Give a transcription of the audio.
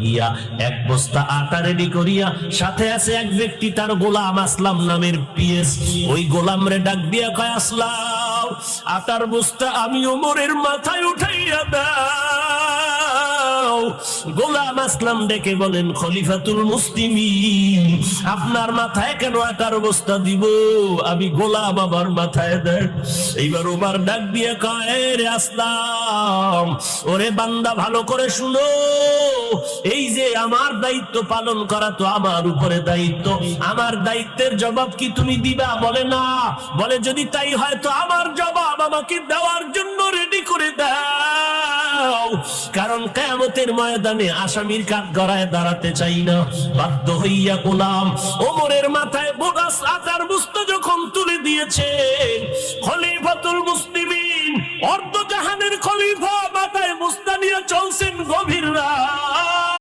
গিয়া এক বস্তা আটা রেডি করিয়া, সাথে আছে এক ব্যক্তি তার গোলাম আসলাম নামের পিএস। ওই গোলাম রে ডাক দিয়া কয়, আসলাম আটার বস্তা আমি ওমরের মাথায় উঠাইয়া দাও। গোলাম আসলাম ডেকে বলেন, খলিফাতুল মুসলিমিন আপনার মাথায় কেন আটার বস্তা দিব? আমি গোলাম, আমার মাথায় দেন। এইবার ওমর ডাক দিয়ে কয়, রে আসলাম, ওরে বান্দা ভালো করে শুনো, এই যে আমার দায়িত্ব পালন করা তো আমার উপরে দায়িত্ব, আমার দায়িত্বের জবাব কি তুমি দিবা? বলে না। বলে যদি তাই হয় তো আমার জবাব আমাকে দেওয়ার জন্য রেডি করে দাও, কারণ কিয়ামতের ময়দানে আসামির কাঠগড়ায় দাঁড়াতে চাই না। বাধ্য হইয়া গোলাম ওমরের মাথায় বোগাস আটার বস্তা যখন তুলে দিয়েছে, খলিফাতুল মুসলিমিন অর্ধ জাহানের খলিফা মাথায় বস্তা নিয়ে চলছেন গভীর রাত।